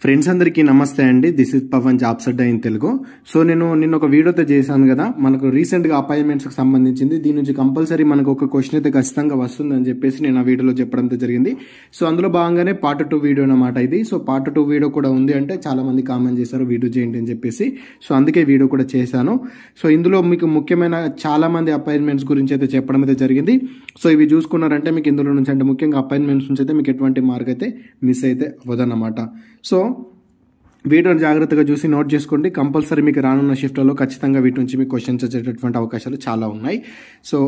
Friends అందరికీ నమస్తే అండి. This is Pavan jobs Adda in Telugu. So నేను నిన్న ఒక వీడియోతో చేశాను కదా, మనకు రీసెంట్గా అపాయింట్మెంట్స్కి సంబంధించింది. దీని నుంచి కంపల్సరీ మనకు ఒక క్వశ్చన్ అయితే ఖచ్చితంగా వస్తుందని చెప్పేసి నేను ఆ వీడియోలో చెప్పడంతో జరిగింది. సో అందులో భాగంగానే పార్ట్ 2 వీడియో అన్నమాట ఇది. సో పార్ట్ 2 వీడియో కూడా ఉంది, అంటే చాలా మంది కామెంట్ చేశారు వీడియో చేయండి అని చెప్పేసి. సో అందుకే వీడియో కూడా చేశాను. సో ఇందులో మీకు ముఖ్యమైన చాలా మంది అపాయింట్మెంట్స్ గురించి అయితే చెప్పడం అయితే జరిగింది. సో ఇవి చూసుకున్నారంటే మీకు ఇందులో నుంచి, అంటే ముఖ్యంగా అపాయింట్మెంట్స్ నుంచి అయితే మీకు ఎటువంటి మార్క్ అయితే మిస్ అయితే అవ్వదన్నమాట. సో వీడియోని జాగ్రత్తగా చూసి నోట్ చేసుకోండి. కంపల్సరీ మీకు రానున్న షిఫ్ట్లో ఖచ్చితంగా వీటి నుంచి మీకు క్వశ్చన్స్ వచ్చేటటువంటి అవకాశాలు చాలా ఉన్నాయి. సో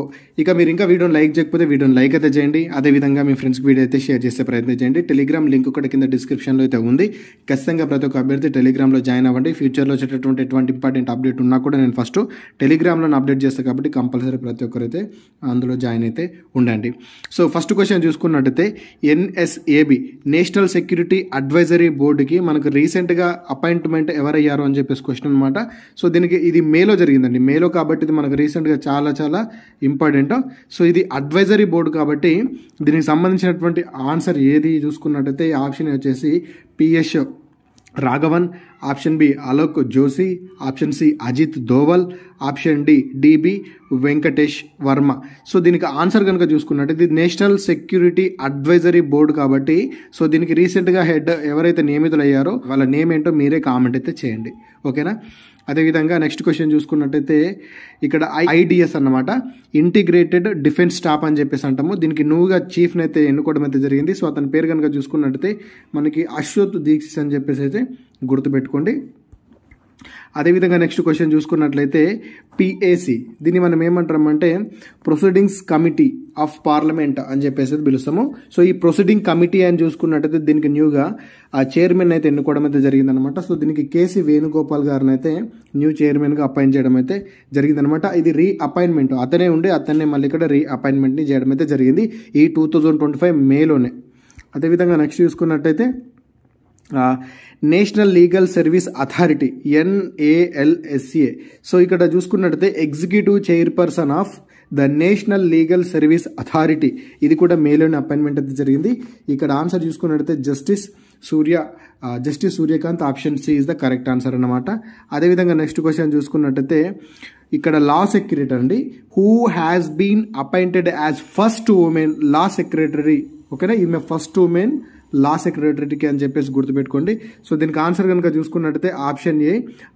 ఇక మీరు ఇంకా వీడియోని లైక్ చేయకపోతే వీడియోని లైక్ అయితే చేయండి. అదేవిధంగా మీ ఫ్రెండ్స్కి వీడియో అయితే షేర్ చేసే ప్రయత్నం చేయండి. టెలిగ్రామ్ లింక్ కూడా కింద డిస్క్రిప్షన్లో అయితే ఉంది. ఖచ్చితంగా ప్రతి ఒక్క అభ్యర్థి టెలిగ్రామ్లో జాయిన్ అవ్వండి. ఫ్యూచర్లో వచ్చేటటువంటి ఎటువంటి ఇంపార్టెంట్ అప్డేట్ ఉన్నా కూడా నేను ఫస్ట్ టెలిగ్రామ్లో అప్డేట్ చేస్తాను కాబట్టి కంపల్సరీ ప్రతి ఒక్కరైతే అందులో జాయిన్ అయితే ఉండండి. సో ఫస్ట్ క్వశ్చన్ చూసుకున్నట్టయితే ఎన్ఎస్ఏబి నేషనల్ సెక్యూరిటీ అడ్వైజరీ బోర్డుకి మనకు రీసెంట్గా అపాయింట్మెంట్ ఎవరయ్యారు అని చెప్పేసి క్వశ్చన్ అనమాట. సో దీనికి ఇది మేలో జరిగిందండి. మేలో కాబట్టి ఇది మనకు రీసెంట్గా చాలా ఇంపార్టెంట్. సో ఇది అడ్వైజరీ బోర్డు కాబట్టి దీనికి సంబంధించినటువంటి ఆన్సర్ ఏది చూసుకున్నట్టయితే ఆప్షన్ వచ్చేసి PS Raghavan, option B Alok Joshi, option C Ajit Doval, option D DB Venkatesh Verma. So దీనికి ఆన్సర్ కనుక చూసుకున్నట్టు ఇది నేషనల్ సెక్యూరిటీ అడ్వైజరీ బోర్డు కాబట్టి సో దీనికి రీసెంట్గా హెడ్ ఎవరైతే నియమితులు అయ్యారో వాళ్ళ నేమ్ ఏంటో మీరే కామెంట్ అయితే చేయండి, ఓకేనా. అదేవిధంగా నెక్స్ట్ క్వశ్చన్ చూసుకున్నట్టయితే ఇక్కడ ఐడిఎస్ అన్నమాట, ఇంటిగ్రేటెడ్ డిఫెన్స్ స్టాఫ్ అని చెప్పేసి అంటాము. దీనికి నువ్వుగా చీఫ్ని అయితే ఎన్నుకోవడం అయితే జరిగింది. సో అతని పేరు కనుక చూసుకున్నట్టయితే మనకి అశ్వత్ దీక్షిత్ అని చెప్పేసి అయితే గుర్తుపెట్టుకోండి. అదేవిధంగా నెక్స్ట్ క్వశ్చన్ చూసుకున్నట్లయితే పిఏసి, దీన్ని మనం ఏమంటామంటే ప్రొసీడింగ్స్ కమిటీ ఆఫ్ పార్లమెంట్ అని చెప్పేసి పిలుస్తాము. సో ఈ ప్రొసీడింగ్ కమిటీ అని చూసుకున్నట్టయితే దీనికి న్యూగా ఆ చైర్మన్ అయితే ఎన్నుకోవడం అయితే జరిగిందనమాట. సో దీనికి కేసీ వేణుగోపాల్ గారిని అయితే న్యూ చైర్మన్గా అపాయింట్ చేయడం అయితే జరిగిందనమాట. ఇది రీ అపాయింట్మెంట్, అతనే మళ్ళీ ఇక్కడ రీ అపాయింట్మెంట్ని చేయడం అయితే జరిగింది ఈ 2025 మేలోనే. అదేవిధంగా నెక్స్ట్ చూసుకున్నట్టయితే national legal service authority NALSA. So ఇక్కడ చూసుకున్నట్టయితే executive chairperson of the national legal service authority, ఇది కూడా మేలోని అపాయింట్మెంట్ అయితే జరిగింది. ఇక్కడ ఆన్సర్ చూసుకున్నట్టయితే justice Suryakant, option C is the correct answer అన్నమాట. అదేవిధంగా నెక్స్ట్ క్వశ్చన్ చూసుకున్నట్టయితే ఇక్కడ లా సెక్రటరీ అండి, who has been appointed as first women law secretary, ఓకేనా. ఈమె ఫస్ట్ ఉమెన్ లా సెక్రటరీకి అని చెప్పేసి గుర్తుపెట్టుకోండి. సో దీనికి ఆన్సర్ కనుక చూసుకున్నట్టయితే ఆప్షన్ ఏ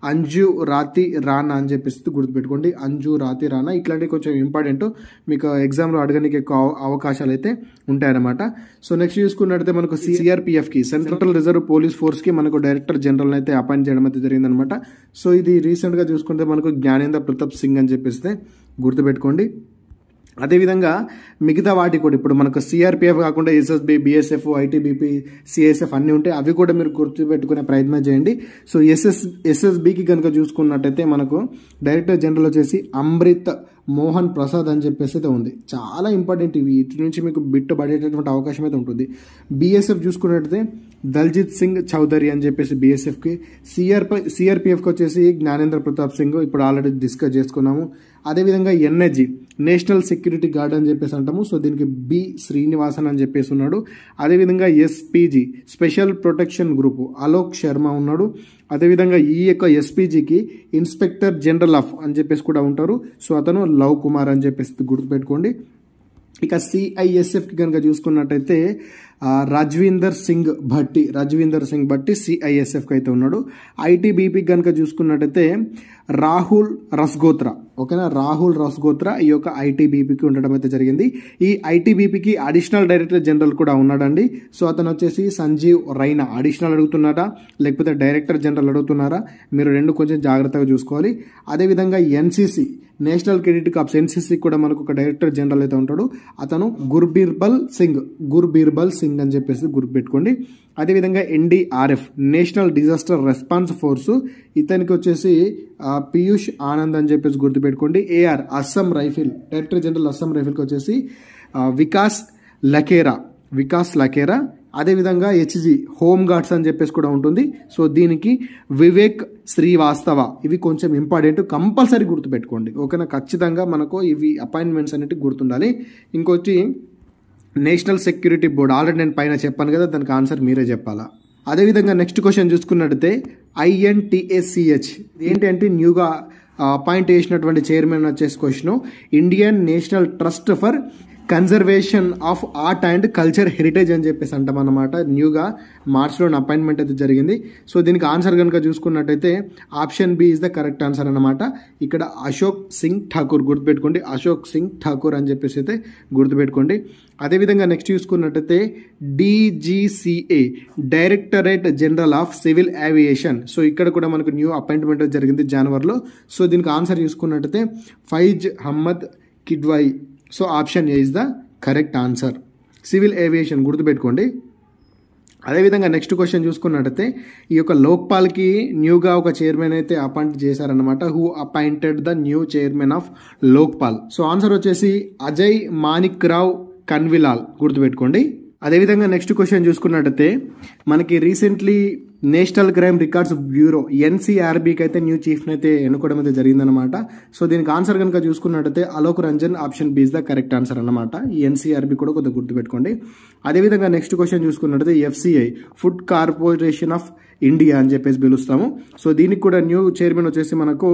అంజు రాతి రాణా అని చెప్పేసి గుర్తుపెట్టుకోండి. అంజు రాతి రాణా ఇట్లాంటివి కొంచెం ఇంపార్టెంట్, మీకు ఎగ్జామ్లో అడగడానికి ఎక్కువ అవకాశాలు అయితే ఉంటాయన్నమాట. సో నెక్స్ట్ చూసుకున్నట్టయితే మనకు CRPFకి సెంట్రల్ రిజర్వ్ పోలీస్ ఫోర్స్కి మనకు డైరెక్టర్ జనరల్ అయితే అపాయింట్ చేయడం అయితే జరిగిందనమాట. సో ఇది రీసెంట్గా చూసుకుంటే మనకు జ్ఞానేంద్ర ప్రతాప్ సింగ్ అని చెప్పేసి గుర్తుపెట్టుకోండి. అదేవిధంగా మిగతా వాటి కూడా ఇప్పుడు మనకు CRPF కాకుండా SSB, BSF, ITBP, CSF అన్నీ ఉంటాయి, అవి కూడా మీరు గుర్తుపెట్టుకునే ప్రయత్నం చేయండి. సో SSBకి కనుక చూసుకున్నట్టయితే మనకు డైరెక్టర్ జనరల్ వచ్చేసి అమృత్ మోహన్ ప్రసాద్ అని చెప్పేసి అయితే ఉంది. చాలా ఇంపార్టెంట్ ఇవి, ఇటు నుంచి మీకు బిట్టు పడేటటువంటి అవకాశం అయితే ఉంటుంది. BSF చూసుకున్నట్టయితే దల్జిత్ సింగ్ చౌదరి అని చెప్పేసి BSFకి, CRPFకి వచ్చేసి జ్ఞానేంద్ర ప్రతాప్ సింగ్, ఇప్పుడు ఆల్రెడీ డిస్కస్ చేసుకున్నాము. అదేవిధంగా NSG నేషనల్ సెక్యూరిటీ గార్డ్ అని చెప్పేసి అంటాము. సో దీనికి B శ్రీనివాసన్ అని చెప్పేసి ఉన్నాడు. అదేవిధంగా SPG special protection group Alok Sharma ఉన్నాడు. అదేవిధంగా ఈ యొక్క SPGకి ఇన్స్పెక్టర్ జనరల్ ఆఫ్ అని చెప్పేసి కూడా ఉంటారు. సో అతను లవ్ కుమార్ అని చెప్పేసి గుర్తుపెట్టుకోండి. ఇక CISFకి కనుక చూసుకున్నట్టయితే రాజ్వీందర్ సింగ్ భట్టి CISFకి అయితే ఉన్నాడు. ITBPకి కనుక చూసుకున్నట్టయితే రాహుల్ రస్గోత్రా, ఓకేనా. రాహుల్ రస్గోత్రా ఈ యొక్క ITBPకి ఉండడం అయితే జరిగింది. ఈ ITBPకి అడిషనల్ డైరెక్టర్ జనరల్ కూడా ఉన్నాడండి. సో అతను వచ్చేసి సంజీవ్ రైనా. అడిషనల్ అడుగుతున్నారా లేకపోతే డైరెక్టర్ జనరల్ అడుగుతున్నారా, మీరు రెండు కొంచెం జాగ్రత్తగా చూసుకోవాలి. అదేవిధంగా NCC national credit corps NCC కూడా మనకు ఒక డైరెక్టర్ జనరల్ అయితే ఉంటాడు. అతను గుర్బీర్బల్ సింగ్ అని చెప్పేసి గుర్తుపెట్టుకోండి. అదేవిధంగా NDRF national disaster response force, ఇతనికి వచ్చేసి పీయూష్ ఆనంద్ అని చెప్పేసి గుర్తుపెట్టుకోండి. AR Assam rifle director general Assam రైఫిల్కి వచ్చేసి వికాస్ లకేరా. అదేవిధంగా HG హోమ్ గార్డ్స్ అని చెప్పేసి కూడా ఉంటుంది. సో దీనికి వివేక్ శ్రీవాస్తవ, ఇవి కొంచెం ఇంపార్టెంట్, కంపల్సరీ గుర్తుపెట్టుకోండి, ఓకేనా. ఖచ్చితంగా మనకు ఇవి అపాయింట్మెంట్స్ అనేవి గుర్తుండాలి. ఇంకొచ్చి నేషనల్ సెక్యూరిటీ బోర్డ్, ఆల్రెడీ నేను పైన చెప్పాను కదా, దానికి ఆన్సర్ మీరే చెప్పాలా. అదేవిధంగా నెక్స్ట్ క్వశ్చన్ చూసుకున్నట్టయితే INTACH ఏంటంటే న్యూగా అపాయింట్ చేసినటువంటి చైర్మన్ వచ్చేసి question Indian national trust for conservation of art and culture heritage అని చెప్పేసి అంటాం అన్నమాట. న్యూగా మార్చ్లో అపాయింట్మెంట్ అయితే జరిగింది. సో దీనికి ఆన్సర్ కనుక చూసుకున్నట్టయితే option B is the correct answer అన్నమాట. ఇక్కడ అశోక్ సింగ్ ఠాకూర్ గుర్తుపెట్టుకోండి, అశోక్ సింగ్ ఠాకూర్ అని చెప్పేసి అయితే గుర్తుపెట్టుకోండి. అదేవిధంగా నెక్స్ట్ చూసుకున్నట్టయితే DGCA directorate general of civil aviation. So ఇక్కడ కూడా మనకు న్యూ అపాయింట్మెంట్ జరిగింది జనవరిలో. సో దీనికి ఆన్సర్ చూసుకున్నట్టయితే Faiz Ahmed Kidwai. So option A is the correct answer, civil aviation గుర్తుపెట్టుకోండి. అదేవిధంగా నెక్స్ట్ క్వశ్చన్ చూసుకున్నట్టయితే ఈ యొక్క లోక్పాల్కి న్యూగా ఒక చైర్మన్ అయితే అపాయింట్ చేశారనమాట. Who appointed the new chairman of Lokpal? So answer వచ్చేసి అజయ్ మానిక్ రావ్ కన్విలాల్ గుర్తుపెట్టుకోండి. అదేవిధంగా నెక్స్ట్ క్వశ్చన్ చూసుకున్నట్టయితే మనకి recently national crime records bureau NCRBకి అయితే న్యూ చీఫ్ని అయితే ఎన్నుకోవడం అయితే జరిగిందనమాట. సో దీనికి ఆన్సర్ కనుక చూసుకున్నట్టయితే Alok Ranjan, option B is the correct answer అనమాట. ఈ NCRB కూడా కొద్దిగా గుర్తుపెట్టుకోండి. అదేవిధంగా నెక్స్ట్ క్వశ్చన్ చూసుకున్నట్టయితే FCI food corporation of India అని చెప్పేసి పిలుస్తాము. సో దీనికి కూడా న్యూ చైర్మన్ వచ్చేసి మనకు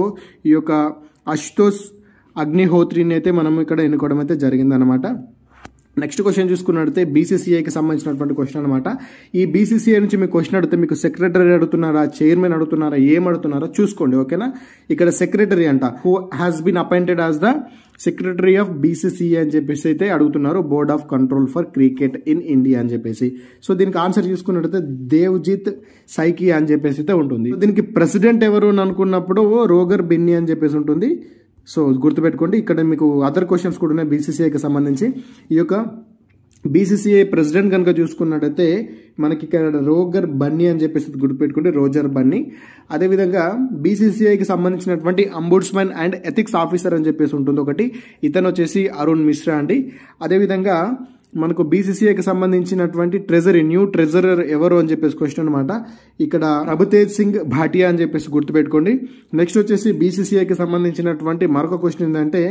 ఈ యొక్క అశుతోష్ అగ్నిహోత్రిని అయితే మనం ఇక్కడ ఎన్నుకోవడం అయితే జరిగిందనమాట. నెక్స్ట్ క్వశ్చన్ చూసుకున్నట్టయితే BCCIకి సంబంధించినటువంటి క్వశ్చన్ అనమాట. ఈ BCCI నుంచి మీకు క్వశ్చన్ అడిగితే మీకు సెక్రటరీ అడుగుతున్నారా, చైర్మన్ అడుగుతున్నారా, ఏం అడుగుతున్నారో చూసుకోండి, ఓకేనా. ఇక్కడ సెక్రటరీ అంట, who has been appointed as the secretary of BCCI అని చెప్పేసి అయితే అడుగుతున్నారు, board of control for cricket in India అని చెప్పేసి. సో దీనికి ఆన్సర్ చూసుకున్నట్టయితే దేవ్జిత్ సైకి అని చెప్పేసి అయితే ఉంటుంది. దీనికి ప్రెసిడెంట్ ఎవరు అని అనుకున్నప్పుడు రోగర్ బిన్ని అని చెప్పేసి ఉంటుంది. సో గుర్తుపెట్టుకోండి. ఇక్కడ మీకు అదర్ క్వశ్చన్స్ కూడా ఉన్నాయి BCCIకి సంబంధించి. ఈ యొక్క BCCI ప్రెసిడెంట్ కనుక చూసుకున్నట్టయితే మనకి ఇక్కడ రోగర్ బన్నీ అని చెప్పేసి గుర్తుపెట్టుకోండి, రోజర్ బన్నీ. అదేవిధంగా BCCIకి సంబంధించినటువంటి అంబుడ్స్మన్ అండ్ ఎథిక్స్ ఆఫీసర్ అని చెప్పేసి ఉంటుంది ఒకటి, ఇతను వచ్చేసి అరుణ్ మిశ్రా అండి. అదేవిధంగా మనకు BCCIకి సంబంధించినటువంటి ట్రెజరీ న్యూ ట్రెజరర్ ఎవరు అని చెప్పేసి క్వశ్చన్ అనమాట. ఇక్కడ ప్రభుతేజ్ సింగ్ భాటియా అని చెప్పేసి గుర్తుపెట్టుకోండి. నెక్స్ట్ వచ్చేసి BCCIకి సంబంధించినటువంటి మరొక క్వశ్చన్ ఏంటంటే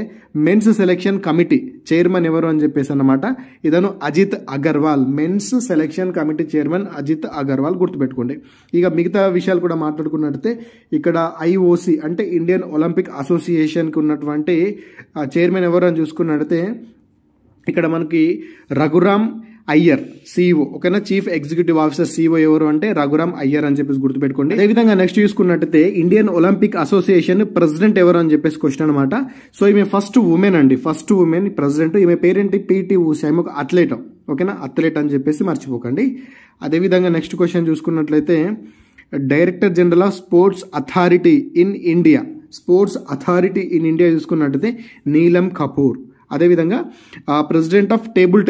మెన్స్ సెలెక్షన్ కమిటీ చైర్మన్ ఎవరు అని చెప్పేసి అన్నమాట. ఇతను Ajit Agarwal, men's selection committee chairman Ajit Agarwal గుర్తుపెట్టుకోండి. ఇక మిగతా విషయాలు కూడా మాట్లాడుకున్నట్టయితే ఇక్కడ IOC అంటే ఇండియన్ ఒలింపిక్ అసోసియేషన్కి ఉన్నటువంటి చైర్మన్ ఎవరు అని చూసుకున్నట్టయితే ఇక్కడ మనకి రఘురామ్ అయ్యర్ CEO, ఓకేనా. చీఫ్ ఎగ్జిక్యూటివ్ ఆఫీసర్ CEO ఎవరు అంటే రఘురామ్ అయ్యర్ అని చెప్పేసి గుర్తుపెట్టుకోండి. అదేవిధంగా నెక్స్ట్ చూసుకున్నట్టయితే ఇండియన్ ఒలింపిక్ అసోసియేషన్ ప్రెసిడెంట్ ఎవరు అని చెప్పేసి క్వశ్చన్ అనమాట. సో ఈమె ఫస్ట్ ఉమెన్ అండి, ఫస్ట్ ఉమెన్ ప్రెసిడెంట్. ఈమె పేరేంటి? PT ఉషా, ఈమె ఒక అథ్లెట్, ఓకేనా, అథ్లెట్ అని చెప్పేసి మర్చిపోకండి. అదేవిధంగా నెక్స్ట్ క్వశ్చన్ చూసుకున్నట్లయితే director general of sports authority in India, sports authority in India చూసుకున్నట్టయితే నీలం కపూర్. అదేవిధంగా ప్రెసిడెంట్ ఆఫ్ టేబుల్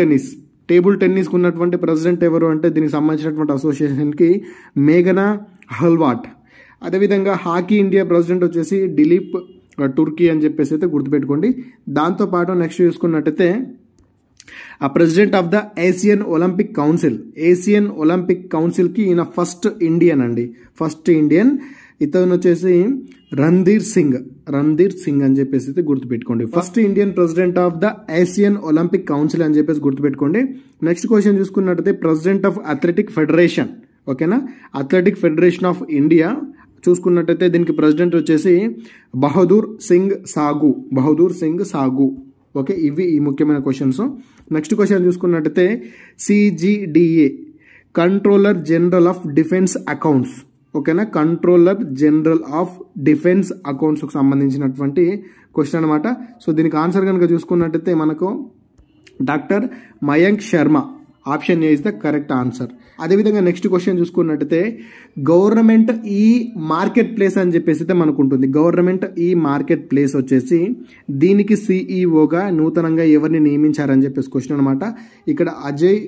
టెన్నిస్కి ఉన్నటువంటి ప్రెసిడెంట్ ఎవరు అంటే దీనికి సంబంధించినటువంటి అసోసియేషన్కి మేఘనా హల్వాట్. అదేవిధంగా హాకీ ఇండియా ప్రెసిడెంట్ వచ్చేసి దిలీప్ టుర్కీ అని చెప్పేసి అయితే గుర్తుపెట్టుకోండి. దాంతోపాటు నెక్స్ట్ చూసుకున్నట్టయితే president of the Asian Olympic కౌన్సిల్కి ఈయన ఫస్ట్ ఇండియన్ అండి, ఫస్ట్ ఇండియన్. ఇతను వచ్చేసి రణ్ధీర్ సింగ్ అని చెప్పేసి అయితే గుర్తుపెట్టుకోండి. First Indian president of the Asian Olympic council అని చెప్పేసి గుర్తుపెట్టుకోండి. నెక్స్ట్ క్వశ్చన్ చూసుకున్నట్టయితే ప్రెసిడెంట్ ఆఫ్ అథ్లెటిక్ ఫెడరేషన్, ఓకేనా, అథ్లెటిక్ ఫెడరేషన్ ఆఫ్ ఇండియా చూసుకున్నట్టయితే దీనికి ప్రెసిడెంట్ వచ్చేసి బహదూర్ సింగ్ సాగు. ఓకే, ఇవి ఈ ముఖ్యమైన క్వశ్చన్స్. నెక్స్ట్ క్వశ్చన్ చూసుకున్నట్టయితే CGDA controller general of defence accounts, ఓకేనా, కంట్రోలర్ జనరల్ ఆఫ్ డిఫెన్స్ అకౌంట్స్కి సంబంధించినటువంటి క్వశ్చన్ అనమాట. సో దీనికి ఆన్సర్ కనుక చూసుకున్నట్టయితే మనకు doctor Mayank Sharma, option A is the correct answer. అదేవిధంగా నెక్స్ట్ క్వశ్చన్ చూసుకున్నట్టయితే గవర్నమెంట్ ఈ మార్కెట్ ప్లేస్ అని చెప్పేసి అయితే మనకు ఉంటుంది. గవర్నమెంట్ ఈ మార్కెట్ ప్లేస్ వచ్చేసి దీనికి CEOగా నూతనంగా ఎవరిని నియమించారని చెప్పేసి క్వశ్చన్ అనమాట. ఇక్కడ అజయ్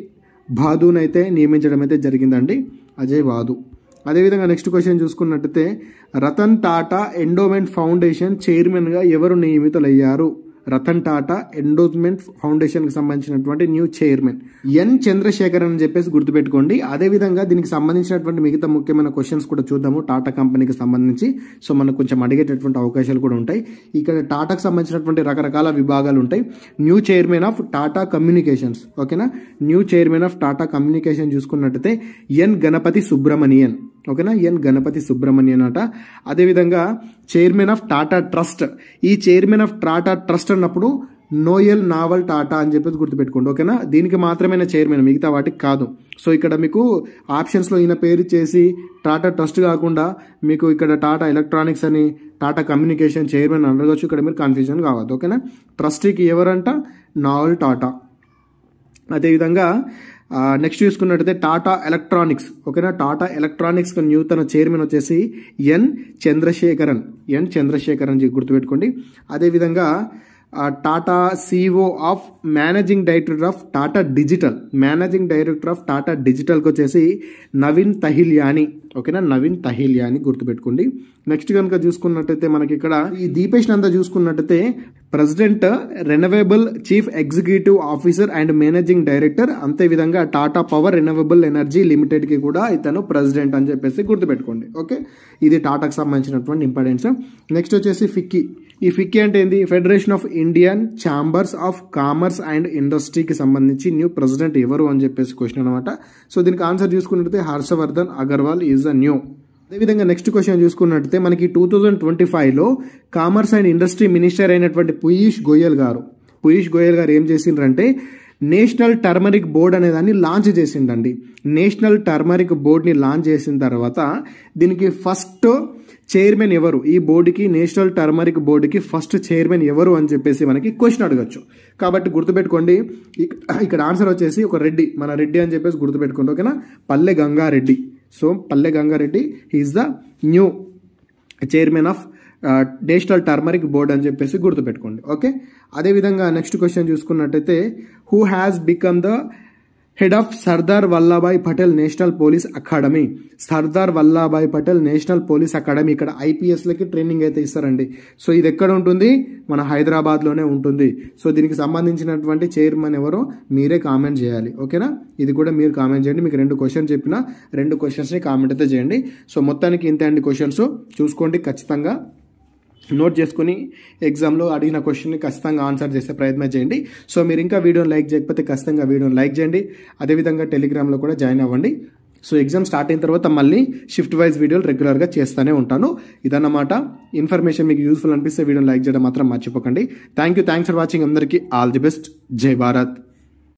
భాదుని అయితే నియమించడం అయితే జరిగిందండి, అజయ్ భాదు. అదేవిధంగా నెక్స్ట్ క్వశ్చన్ చూసుకున్నట్టయితే రతన్ టాటా ఎండోమెంట్ ఫౌండేషన్ చైర్మన్గా ఎవరు నియమితులయ్యారు? రతన్ టాటా ఎండోస్మెంట్ ఫౌండేషన్ కి సంబంధించినటువంటి న్యూ చైర్మన్ ఎన్ చంద్రశేఖరన్ అని చెప్పేసి గుర్తుపెట్టుకోండి. అదేవిధంగా దీనికి సంబంధించినటువంటి మిగతా ముఖ్యమైన క్వశ్చన్స్ కూడా చూద్దాము టాటా కంపెనీకి సంబంధించి. సో మనకు కొంచెం అడిగేటటువంటి అవకాశాలు కూడా ఉంటాయి. ఇక్కడ టాటాకు సంబంధించినటువంటి రకరకాల విభాగాలు ఉంటాయి. New chairman of Tata communications, ఓకేనా. New chairman of Tata communication చూసుకున్నట్టయితే ఎన్ గణపతి సుబ్రమణియన్, ఓకేనా. ఎన్ గణపతి సుబ్రహ్మణ్యన్ అట. అదేవిధంగా చైర్మన్ ఆఫ్ టాటా ట్రస్ట్, ఈ చైర్మన్ ఆఫ్ టాటా ట్రస్ట్ అన్నప్పుడు నోయల్ నావల్ టాటా అని చెప్పేసి గుర్తుపెట్టుకోండి, ఓకేనా. దీనికి మాత్రమే చైర్మన్, మిగతా వాటికి కాదు. సో ఇక్కడ మీకు ఆప్షన్స్లో ఈయన పేరు చేసి టాటా ట్రస్ట్ కాకుండా మీకు ఇక్కడ టాటా ఎలక్ట్రానిక్స్ అని టాటా కమ్యూనికేషన్ చైర్మన్ అడగచ్చు. ఇక్కడ మీరు కన్ఫ్యూజన్ కావద్దు, ఓకేనా. ట్రస్టీకి ఎవరంట? నావల్ టాటా. అదేవిధంగా నెక్స్ట్ చూసుకున్నట్టయితే టాటా ఎలక్ట్రానిక్స్, ఓకేనా. టాటా ఎలక్ట్రానిక్స్ నూతన చైర్మన్ వచ్చేసి ఎన్ చంద్రశేఖరన్ గుర్తుపెట్టుకోండి. అదేవిధంగా Tata CEO of managing director of Tata డిజిటల్కి వచ్చేసి నవీన్ తహిలియాని, ఓకేనా. నవీన్ తహిలియాని గుర్తుపెట్టుకోండి. నెక్స్ట్ కనుక చూసుకున్నట్టయితే మనకి ఇక్కడ ఈ దీపేష్ నందా చూసుకున్నట్టయితే president renewable chief executive officer and managing director. అంతేవిధంగా Tata power renewable energy limited కి కూడా ఇతను ప్రెసిడెంట్ అని చెప్పేసి గుర్తుపెట్టుకోండి, ఓకే. ఇది టాటాకు సంబంధించినటువంటి ఇంపార్టెన్స్. నెక్స్ట్ వచ్చేసి ఫిక్కీ. ఈ ఫిక్కీ అంటే ఏంది? Federation of Indian chambers of commerce and ఇండస్ట్రీకి సంబంధించి న్యూ ప్రెసిడెంట్ ఎవరు అని చెప్పేసి క్వశ్చన్ అనమాట. సో దీనికి ఆన్సర్ చూసుకున్నట్టయితే Harshvardhan Agarwal is the new. అదేవిధంగా నెక్స్ట్ క్వశ్చన్ చూసుకున్నట్టయితే మనకి 2025లో కామర్స్ అండ్ ఇండస్ట్రీ మినిస్టర్ అయినటువంటి పీయూష్ గోయల్ గారు ఏం చేసిండ్రంటే నేషనల్ టర్మరిక్ బోర్డ్ అనే దాన్ని లాంచ్ చేసిండండి. నేషనల్ టర్మరిక్ బోర్డ్ని లాంచ్ చేసిన తర్వాత దీనికి ఫస్ట్ చైర్మన్ ఎవరు, ఈ బోర్డుకి నేషనల్ టర్మరిక్ బోర్డుకి ఫస్ట్ చైర్మన్ ఎవరు అని చెప్పేసి మనకి క్వశ్చన్ అడగచ్చు. కాబట్టి గుర్తుపెట్టుకోండి, ఇక్కడ ఆన్సర్ వచ్చేసి ఒక రెడ్డి, మన రెడ్డి అని చెప్పేసి గుర్తుపెట్టుకోండి, ఓకేనా. పల్లె గంగారెడ్డి. సో పల్లె Gangareddy is the new chairman of national turmeric board అని చెప్పేసి గుర్తుపెట్టుకోండి, ఓకే. అదేవిధంగా నెక్స్ట్ క్వశ్చన్ చూసుకున్నట్టయితే who has become the head of Sardar Vallabhbhai Patel national police academy. Sardar Vallabhbhai Patel national police academy, ఇక్కడ ఐపీఎస్లకి ట్రైనింగ్ అయితే ఇస్తారండి. సో ఇది ఎక్కడ ఉంటుంది? మన హైదరాబాద్లోనే ఉంటుంది. సో దీనికి సంబంధించినటువంటి చైర్మన్ ఎవరో మీరే కామెంట్ చేయాలి, ఓకేనా. ఇది కూడా మీరు కామెంట్ చేయండి. మీకు 2 క్వశ్చన్స్ చెప్పిన 2 క్వశ్చన్స్ని కామెంట్ అయితే చేయండి. సో మొత్తానికి ఇంతే అండి క్వశ్చన్స్. చూసుకోండి, ఖచ్చితంగా నోట్ చేసుకుని ఎగ్జామ్లో అడిగిన క్వశ్చన్ని ఖచ్చితంగా ఆన్సర్ చేసే ప్రయత్నం చేయండి. సో మీరు ఇంకా వీడియోని లైక్ చేయకపోతే ఖచ్చితంగా వీడియోని లైక్ చేయండి. అదేవిధంగా టెలిగ్రామ్లో కూడా జాయిన్ అవ్వండి. సో ఎగ్జామ్ స్టార్ట్ అయిన తర్వాత మళ్ళీ షిఫ్ట్ వైజ్ వీడియోలు రెగ్యులర్గా చేస్తూనే ఉంటాను. ఇదన్నమాట. ఇన్ఫర్మేషన్ మీకు యూస్ఫుల్ అనిపిస్తే వీడియోని లైక్ చేయడం మాత్రం మర్చిపోకండి. Thanks for watching. అందరికీ ఆల్ ది బెస్ట్. జై భారత్.